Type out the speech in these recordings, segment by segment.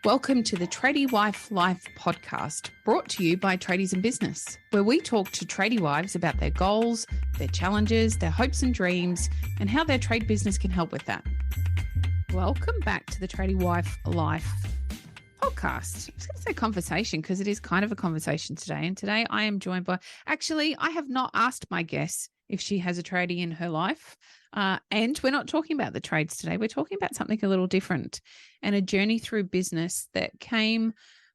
Welcome to the Tradie Wife Life podcast, brought to you by Tradies in Business, where we talk to tradie wives about their goals, their challenges, their hopes and dreams, and how their trade business can help with that. Welcome back to the Tradie Wife Life podcast. I was going to say conversation because it is kind of a conversation today. And today I am joined by, actually, I have not asked my guest if she has a tradie in her life. And we're not talking about the trades today. We're talking about something a little different and a journey through business that came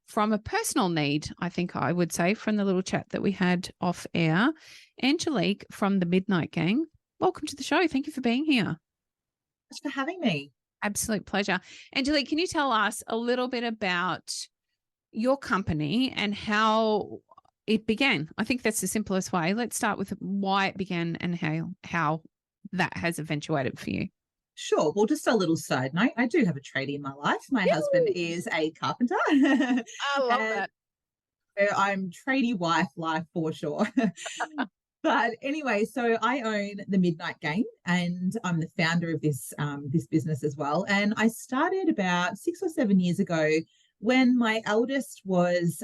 from a personal need, I think I would say, from the little chat that we had off air. Angelique from the Midnight Gang, welcome to the show. Thank you for being here. Thanks for having me. Absolute pleasure. Angelique, can you tell us a little bit about your company and how it began? I think that's the simplest way. Let's start with why it began and how that has eventuated for you. Sure. Well, just a little side note. I do have a tradie in my life. My husband is a carpenter. I love that. So I'm tradie wife life for sure. But anyway, so I own the Midnight Gang and I'm the founder of this business as well. And I started about 6 or 7 years ago when my eldest was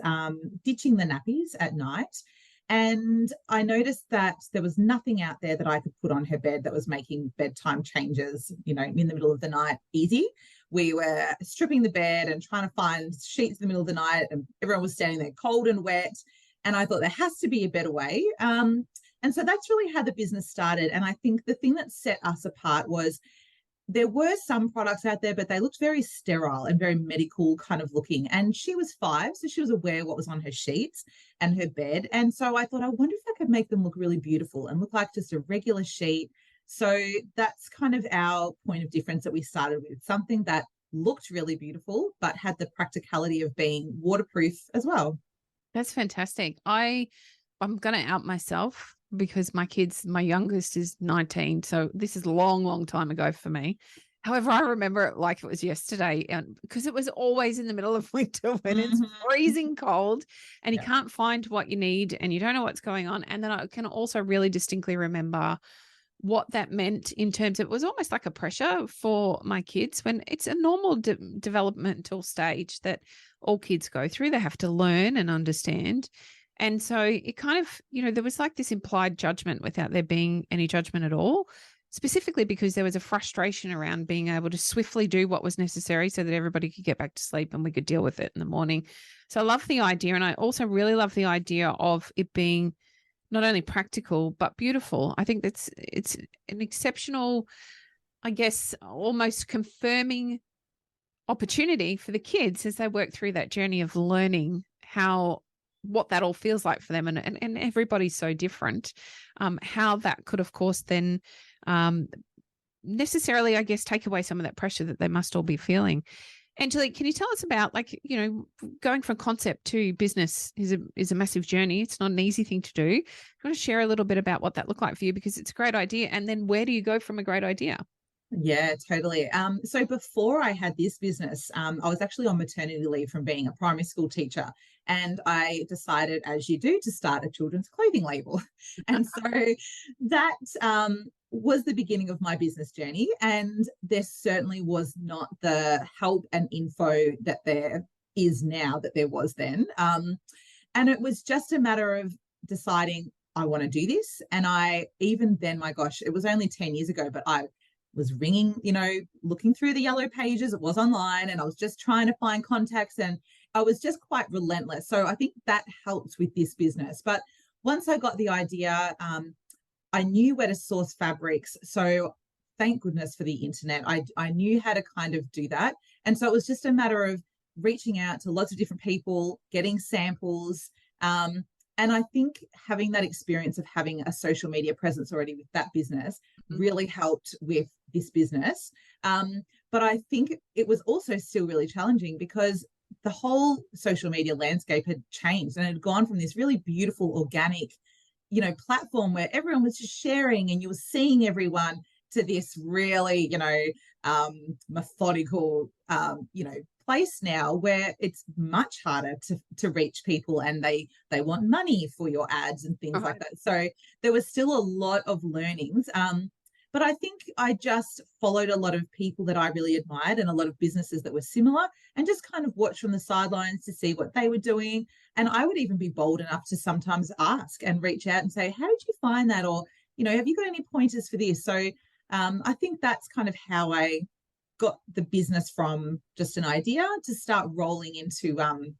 ditching the nappies at night. And I noticed that there was nothing out there that I could put on her bed that was making bedtime changes, in the middle of the night easy. We were stripping the bed and trying to find sheets in the middle of the night, and everyone was standing there cold and wet. And I thought there has to be a better way. And so that's really how the business started. And I think the thing that set us apart was there were some products out there, but they looked very sterile and very medical kind of looking. And she was 5, so she was aware what was on her sheets and her bed. And so I thought, I wonder if I could make them look really beautiful and look like just a regular sheet. So that's kind of our point of difference that we started with, something that looked really beautiful, but had the practicality of being waterproof as well. That's fantastic. I'm going to out myself because my youngest is 19. So this is a long, long time ago for me. However, I remember it like it was yesterday, and because it was always in the middle of winter when it's freezing cold and you can't find what you need and you don't know what's going on. And then I can also really distinctly remember what that meant in terms of, it was almost like a pressure for my kids when it's a normal developmental stage that all kids go through. They have to learn and understand. And so it kind of, there was like this implied judgment without there being any judgment at all, specifically because there was a frustration around being able to swiftly do what was necessary so that everybody could get back to sleep and we could deal with it in the morning. So I love the idea. And I also really love the idea of it being not only practical, but beautiful. I think it's an exceptional, I guess, almost confirming opportunity for the kids as they work through that journey of learning what that all feels like for them. And everybody's so different. How that could, of course, then necessarily, I guess, take away some of that pressure that they must all be feeling. Angelique, can you tell us about, going from concept to business is a massive journey. It's not an easy thing to do. You want to share a little bit about what that looked like for you, because it's a great idea. And then where do you go from a great idea? Yeah, totally. So before I had this business, I was actually on maternity leave from being a primary school teacher. And I decided, as you do, to start a children's clothing label. And so that was the beginning of my business journey. And there certainly was not the help and info that there is now that there was then. And it was just a matter of deciding I want to do this. And even then, my gosh, it was only 10 years ago, but I was ringing, looking through the yellow pages. It was online and I was just trying to find contacts and I was just quite relentless. So I think that helped with this business. But once I got the idea, I knew where to source fabrics. So thank goodness for the internet. I knew how to kind of do that. And so it was just a matter of reaching out to lots of different people, getting samples. And I think having that experience of having a social media presence already with that business really helped with this business. But I think it was also still really challenging because the whole social media landscape had changed and it had gone from this really beautiful, organic, platform where everyone was just sharing and you were seeing everyone to this really, methodical, place now where it's much harder to reach people and they want money for your ads and things like that. So there was still a lot of learnings. But I think I just followed a lot of people that I really admired and a lot of businesses that were similar, and just kind of watched from the sidelines to see what they were doing. And I would even be bold enough to sometimes ask and reach out and say, how did you find that? Or, have you got any pointers for this? So I think that's kind of how I got the business from just an idea to start rolling into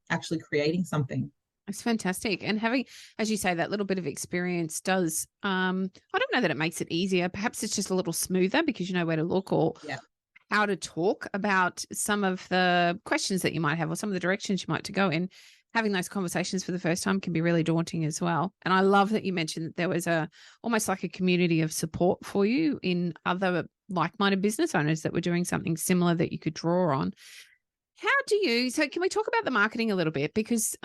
actually creating something. It's fantastic. And having, as you say, that little bit of experience does, I don't know that it makes it easier. Perhaps it's just a little smoother because you know where to look, or Yeah. how to talk about some of the questions that you might have, or some of the directions you might to go in. Having those conversations for the first time can be really daunting as well. And I love that you mentioned that there was almost like a community of support for you in other like-minded business owners that were doing something similar that you could draw on. So can we talk about the marketing a little bit? Because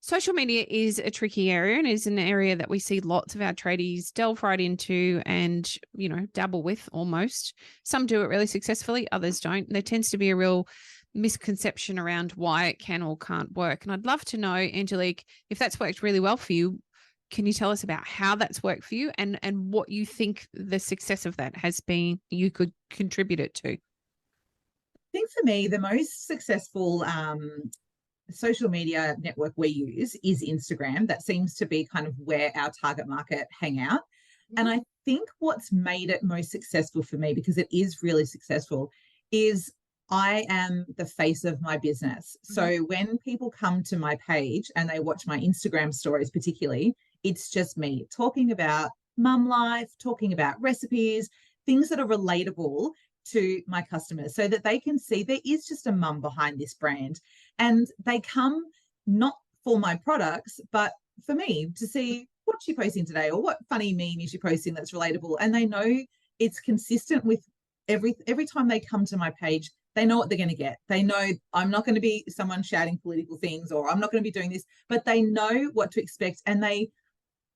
social media is a tricky area and is an area that we see lots of our tradies delve right into and, dabble with almost. Some do it really successfully, others don't. There tends to be a real misconception around why it can or can't work. And I'd love to know, Angelique, if that's worked really well for you, can you tell us about how that's worked for you and what you think the success of that has been you could contribute it to? I think for me, the most successful social media network we use is Instagram. That seems to be kind of where our target market hang out. And I think what's made it most successful for me, because it is really successful, is I am the face of my business. So when people come to my page and they watch my Instagram stories, particularly, it's just me talking about mum life, talking about recipes, things that are relatable to my customers, so that they can see there is just a mum behind this brand. And they come not for my products, but for me to see what's she posting today, or what funny meme is she posting that's relatable. And they know it's consistent with every time they come to my page, they know what they're going to get. They know I'm not going to be someone shouting political things, or I'm not going to be doing this, but they know what to expect. And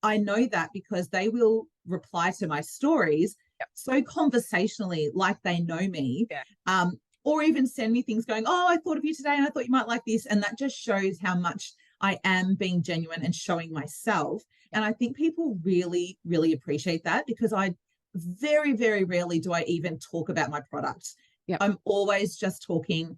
I know that because they will reply to my stories so conversationally, like they know me, or even send me things going, oh, I thought of you today and I thought you might like this. And that just shows how much I am being genuine and showing myself. And I think people really, really appreciate that, because I very, very rarely do I even talk about my products. I'm always just talking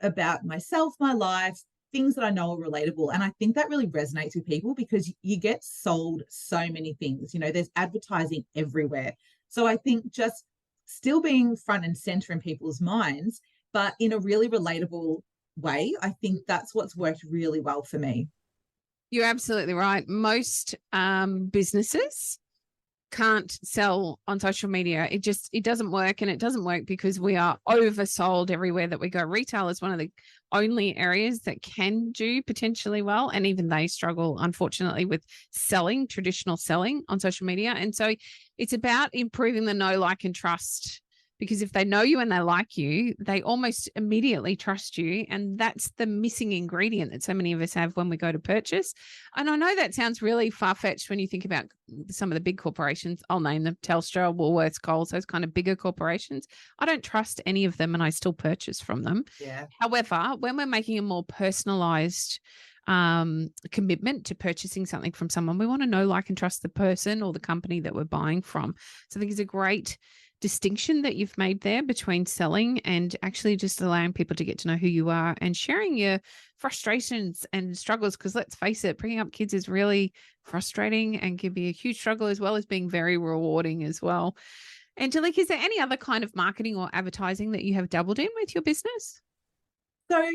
about myself, my life, things that I know are relatable. And I think that really resonates with people, because you get sold so many things. There's advertising everywhere. So I think just still being front and center in people's minds, but in a really relatable way, I think that's what's worked really well for me. You're absolutely right. Most businesses can't sell on social media. It doesn't work, and it doesn't work because we are oversold everywhere that we go. Retail is one of the only areas that can do potentially well, and even they struggle, unfortunately, with traditional selling on social media. And so it's about improving the know, like, and trust, because if they know you and they like you, they almost immediately trust you. And that's the missing ingredient that so many of us have when we go to purchase. And I know that sounds really far-fetched when you think about some of the big corporations. I'll name them: Telstra, Woolworths, Coles, those kind of bigger corporations. I don't trust any of them, and I still purchase from them. Yeah. However, when we're making a more personalized commitment to purchasing something from someone, we want to know, like, and trust the person or the company that we're buying from. So I think it's a great distinction that you've made there between selling and actually just allowing people to get to know who you are and sharing your frustrations and struggles. Because let's face it, bringing up kids is really frustrating and can be a huge struggle, as well as being very rewarding as well. Angelique, is there any other kind of marketing or advertising that you have dabbled in with your business? So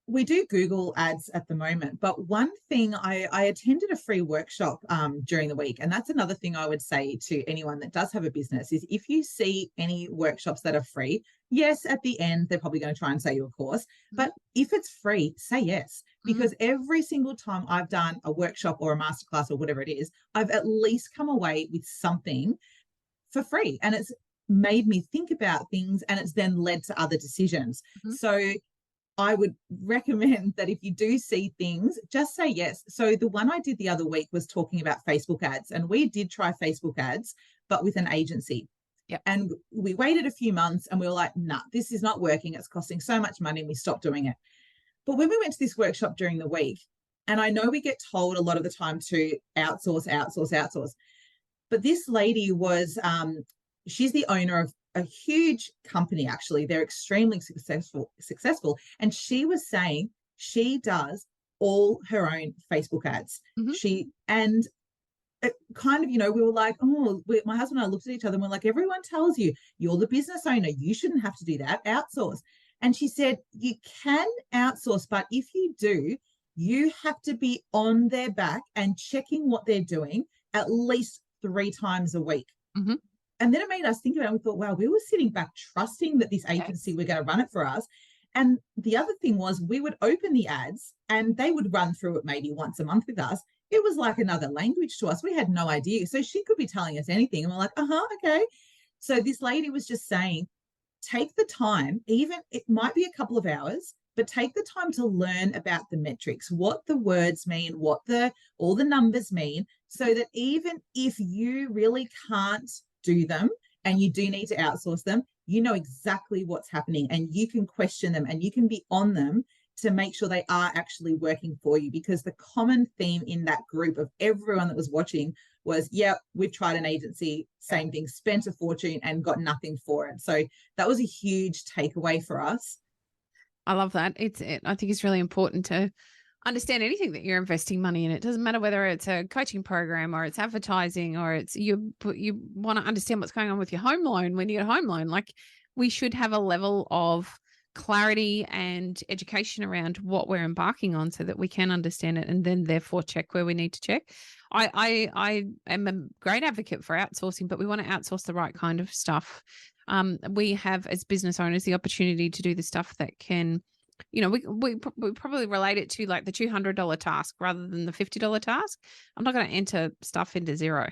we do Google ads at the moment, but one thing, I attended a free workshop during the week, and that's another thing I would say to anyone that does have a business is, if you see any workshops that are free, yes, at the end they're probably going to try and sell you a course, but if it's free, say yes, because every single time I've done a workshop or a masterclass or whatever it is, I've at least come away with something for free, and it's made me think about things, and it's then led to other decisions. So I would recommend that if you do see things, just say yes. So the one I did the other week was talking about Facebook ads, and we did try Facebook ads, but with an agency. And we waited a few months and we were like, nah, this is not working. It's costing so much money, and we stopped doing it. But when we went to this workshop during the week, and I know we get told a lot of the time to outsource, but this lady was, she's the owner of a huge company, actually. They're extremely successful. And she was saying she does all her own Facebook ads. Mhm. And it kind of, we were like, my husband and I looked at each other and we're like, everyone tells you you're the business owner. You shouldn't have to do that. Outsource. And she said, you can outsource, but if you do, you have to be on their back and checking what they're doing at least 3 times a week. Mhm. And then it made us think about it. We thought, wow, we were sitting back trusting that this agency were going to run it for us. And the other thing was we would open the ads and they would run through it maybe once a month with us. It was like another language to us. We had no idea. So she could be telling us anything. And we're like, okay. So this lady was just saying, take the time, even it might be a couple of hours, but take the time to learn about the metrics, what the words mean, what all the numbers mean, so that even if you really can't do them and you do need to outsource them, you know exactly what's happening and you can question them and you can be on them to make sure they are actually working for you. Because the common theme in that group of everyone that was watching was, yeah, we've tried an agency, same thing, spent a fortune and got nothing for it. So that was a huge takeaway for us. I love that. I think it's really important to understand anything that you're investing money in. It doesn't matter whether it's a coaching program or it's advertising or it's you want to understand what's going on with your home loan when you get a home loan. Like, we should have a level of clarity and education around what we're embarking on so that we can understand it and then therefore check where we need to check. I am a great advocate for outsourcing, but we want to outsource the right kind of stuff. We have, as business owners, the opportunity to do the stuff that can, we probably relate it to like the $200 task rather than the $50 task. I'm not going to enter stuff into Xero.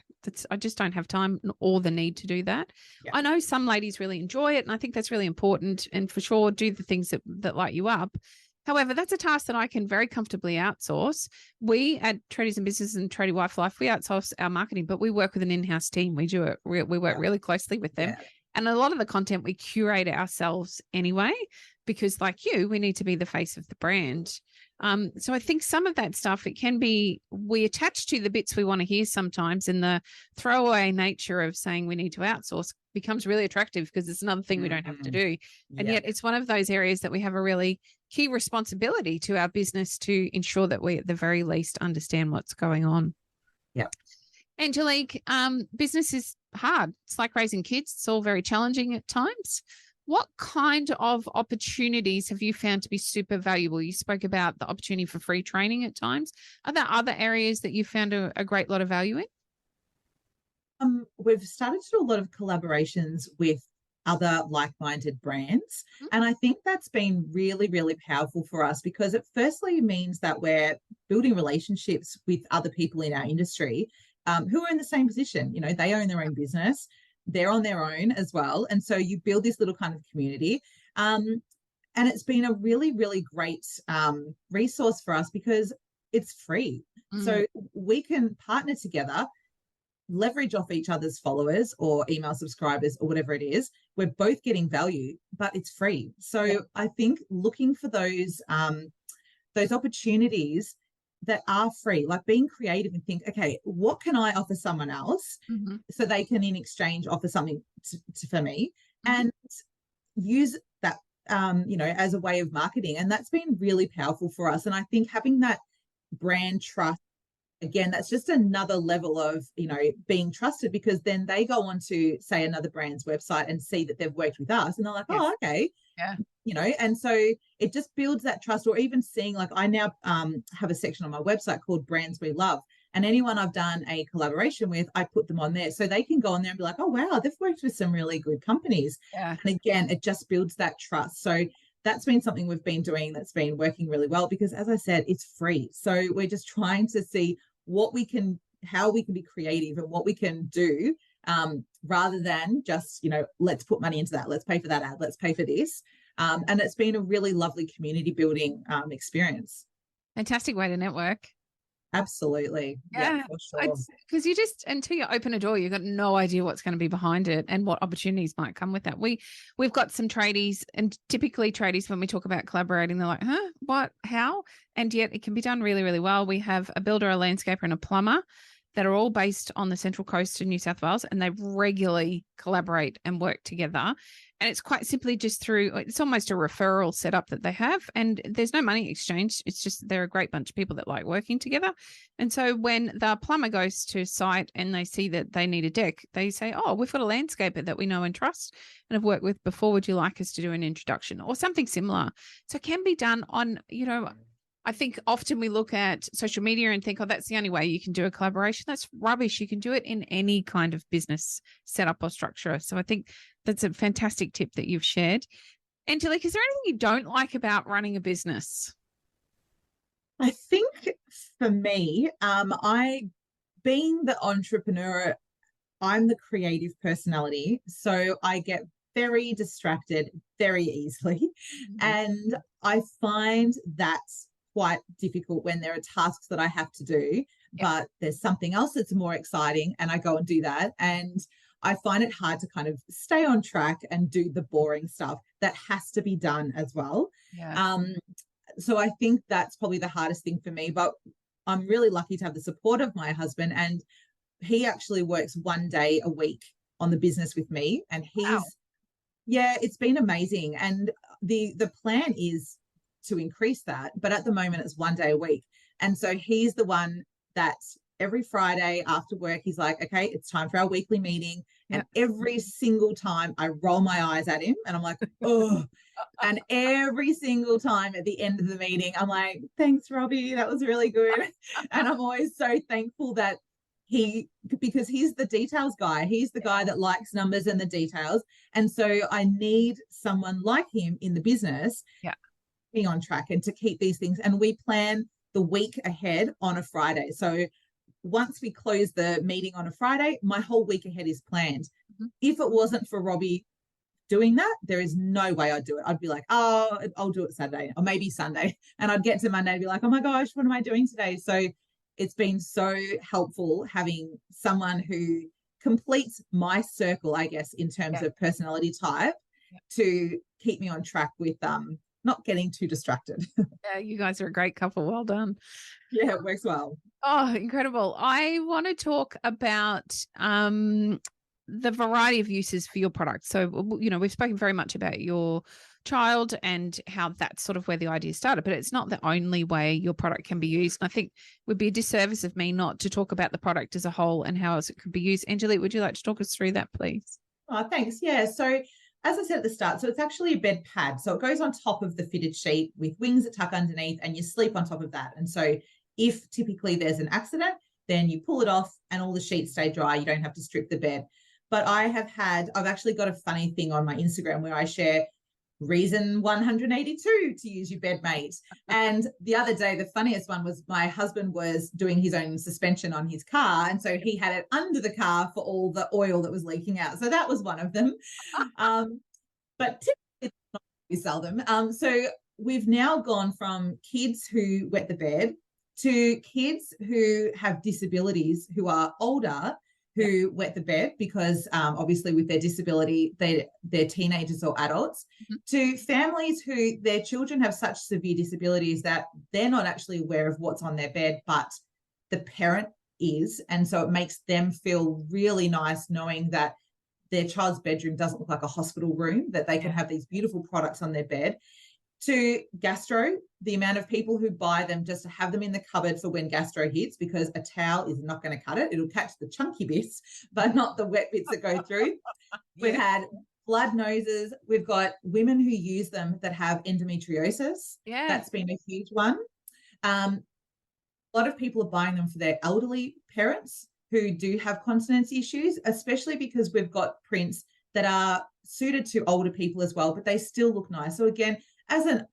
I just don't have time or the need to do that. Yeah. I know some ladies really enjoy it, and I think that's really important. And for sure, do the things that light you up. However, that's a task that I can very comfortably outsource. We at Tradies and Business and Tradie Wife Life, we outsource our marketing, but we work with an in-house team. We do it. We work really closely with them. Yeah. And a lot of the content we curate ourselves anyway, because like you, we need to be the face of the brand. So I think some of that stuff, it can be, we attach to the bits we want to hear sometimes, and the throwaway nature of saying we need to outsource becomes really attractive because it's another thing we don't have to do. And yet it's one of those areas that we have a really key responsibility to our business to ensure that we at the very least understand what's going on. Yeah. Angelique, business is hard. It's like raising kids. It's all very challenging at times. What kind of opportunities have you found to be super valuable? You spoke about the opportunity for free training at times. Are there other areas that you found a great lot of value in? We've started to do a lot of collaborations with other like-minded brands. Mm-hmm. And I think that's been really, really powerful for us because it firstly means that we're building relationships with other people in our industry who are in the same position. They own their own business. They're on their own as well. And so you build this little kind of community. And it's been a really, really great resource for us because it's free. Mm. So we can partner together, leverage off each other's followers or email subscribers or whatever it is. We're both getting value, but it's free. So I think looking for those opportunities that are free, like being creative and think, okay, what can I offer someone else so they can in exchange offer something for me and use that, as a way of marketing. And that's been really powerful for us. And I think having that brand trust, again, that's just another level of, being trusted because then they go on to say another brand's website and see that they've worked with us and they're like, oh, okay. Yeah. And so it just builds that trust. Or even seeing, like, I now have a section on my website called Brands We Love. And anyone I've done a collaboration with, I put them on there so they can go on there and be like, oh, wow, they've worked with some really good companies. Yeah. And again, it just builds that trust. So that's been something we've been doing that's been working really well because, as I said, it's free. So we're just trying to see how we can be creative and what we can do rather than just, let's put money into that. Let's pay for that ad. Let's pay for this. And it's been a really lovely community building experience. Fantastic way to network. Absolutely. Yeah, for sure. Because you just, until you open a door, you've got no idea what's going to be behind it and what opportunities might come with that. We've got some tradies, and typically tradies, when we talk about collaborating, they're like, huh, what, how? And yet it can be done really, really well. We have a builder, a landscaper, and a plumber that are all based on the Central Coast of New South Wales, and they regularly collaborate and work together. And it's quite simply just through, it's almost a referral setup that they have. And there's no money exchange. It's just they're a great bunch of people that like working together. And so when the plumber goes to site and they see that they need a deck, they say, oh, we've got a landscaper that we know and trust and have worked with before. Would you like us to do an introduction or something similar? So it can be done on, I think often we look at social media and think, oh, that's the only way you can do a collaboration. That's rubbish. You can do it in any kind of business setup or structure. So I think that's a fantastic tip that you've shared. Angelique, is there anything you don't like about running a business? I think for me, being the entrepreneur, I'm the creative personality. So I get very distracted very easily. Mm-hmm. And I find that's quite difficult when there are tasks that I have to do, but there's something else that's more exciting and I go and do that. And I find it hard to kind of stay on track and do the boring stuff that has to be done as well. Yeah. So I think that's probably the hardest thing for me, but I'm really lucky to have the support of my husband, and he actually works 1 day a week on the business with me. And it's been amazing. And the plan is to increase that, but at the moment it's 1 day a week. And so he's the one that every Friday after work, he's like, okay, it's time for our weekly meeting. And every single time I roll my eyes at him and I'm like, oh, and every single time at the end of the meeting, I'm like, thanks, Robbie, that was really good. And I'm always so thankful that because he's the details guy. He's the guy that likes numbers and the details. And so I need someone like him in the business be on track and to keep these things. And we plan the week ahead on a Friday. So once we close the meeting on a Friday, my whole week ahead is planned. Mm-hmm. If it wasn't for Robbie doing that, there is no way I'd do it. I'd be like, oh, I'll do it Saturday or maybe Sunday. And I'd get to Monday and be like, oh my gosh, what am I doing today? So it's been so helpful having someone who completes my circle, I guess, in terms of personality type to keep me on track with not getting too distracted. Yeah, you guys are a great couple. Well done. Yeah, it works well. Oh, incredible. I want to talk about the variety of uses for your product. So, we've spoken very much about your child and how that's sort of where the idea started, but it's not the only way your product can be used. And I think it would be a disservice of me not to talk about the product as a whole and how else it could be used. Angelique, would you like to talk us through that, please? Oh, thanks. Yeah. So as I said at the start, so it's actually a bed pad. So it goes on top of the fitted sheet with wings that tuck underneath and you sleep on top of that. And so if typically there's an accident, then you pull it off and all the sheets stay dry. You don't have to strip the bed. But I've actually got a funny thing on my Instagram where I share reason 182 to use your bed mate. And the other day, the funniest one was my husband was doing his own suspension on his car. And so he had it under the car for all the oil that was leaking out. So that was one of them. But typically it's not very seldom. So we've now gone from kids who wet the bed to kids who have disabilities who are older who wet the bed because obviously with their disability, they're teenagers or adults, to families who their children have such severe disabilities that they're not actually aware of what's on their bed, but the parent is. And so it makes them feel really nice knowing that their child's bedroom doesn't look like a hospital room, that they can have these beautiful products on their bed. To gastro, the amount of people who buy them just to have them in the cupboard for when gastro hits, because a towel is not going to cut it. It'll catch the chunky bits, but not the wet bits that go through. We've had blood noses. We've got women who use them that have endometriosis. Yeah. That's been a huge one. A lot of people are buying them for their elderly parents who do have continence issues, especially because we've got prints that are suited to older people as well, but they still look nice. So again, as an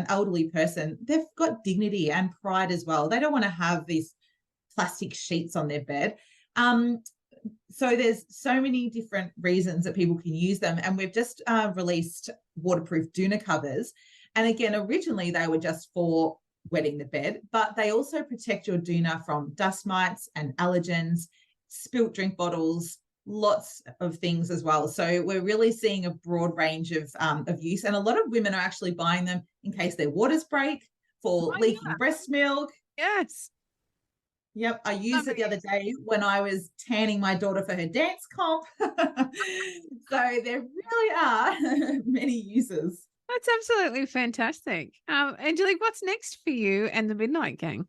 elderly person, they've got dignity and pride as well. They don't want to have these plastic sheets on their bed. So there's so many different reasons that people can use them. And we've just released waterproof doona covers. And again, originally they were just for wetting the bed, but they also protect your doona from dust mites and allergens, spilt drink bottles, lots of things as well. So we're really seeing a broad range of use, and a lot of women are actually buying them in case their waters break, for leaking breast milk. Yes. Yep, I I used it mean, the other day when I was tanning my daughter for her dance comp. So there really are many uses. that's absolutely fantastic. Angelique, what's next for you and the Midnight Gang?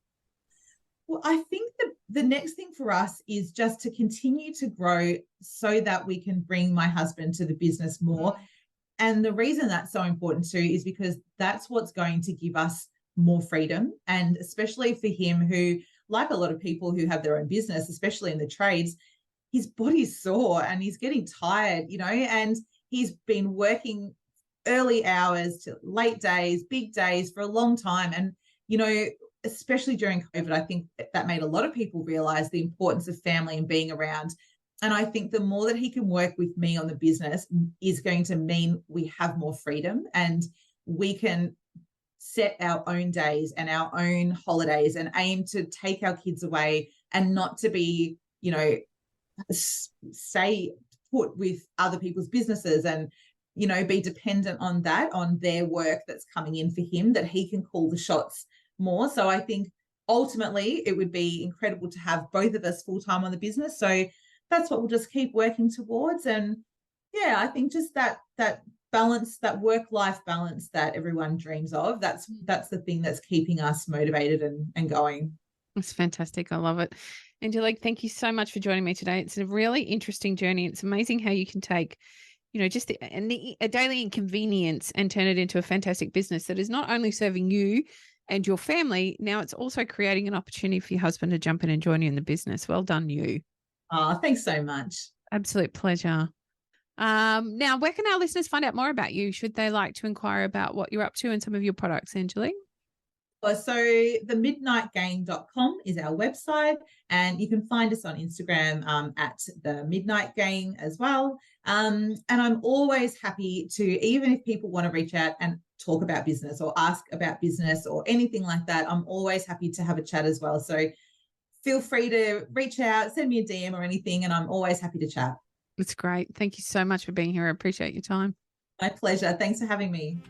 Well, I think the next thing for us is just to continue to grow so that we can bring my husband to the business more. And the reason that's so important too is because that's what's going to give us more freedom. And especially for him, who, like a lot of people who have their own business, especially in the trades, his body's sore and he's getting tired, and he's been working early hours to late days, big days for a long time. And, especially during COVID, I think that made a lot of people realize the importance of family and being around. And I think the more that he can work with me on the business is going to mean we have more freedom and we can set our own days and our own holidays and aim to take our kids away and not to be, stay put with other people's businesses and, be dependent on that, on their work that's coming in for him, that he can call the shots more. So I think ultimately it would be incredible to have both of us full time on the business. So that's what we'll just keep working towards. And yeah, I think just that balance, that work-life balance that everyone dreams of, that's the thing that's keeping us motivated and going. It's fantastic. I love it. Angelique, thank you so much for joining me today. It's a really interesting journey. It's amazing how you can take, just a daily inconvenience and turn it into a fantastic business that is not only serving you and your family, now it's also creating an opportunity for your husband to jump in and join you in the business. Well done, you. Oh, thanks so much. Absolute pleasure. Now, where can our listeners find out more about you? Should they like to inquire about what you're up to and some of your products, Angelique? So themidnightgang.com is our website, and you can find us on Instagram at the Midnight Gang as well. And I'm always happy to, even if people want to reach out and talk about business or ask about business or anything like that, I'm always happy to have a chat as well. So feel free to reach out, send me a DM or anything, and I'm always happy to chat. It's great. Thank you so much for being here. I appreciate your time. My pleasure. Thanks for having me.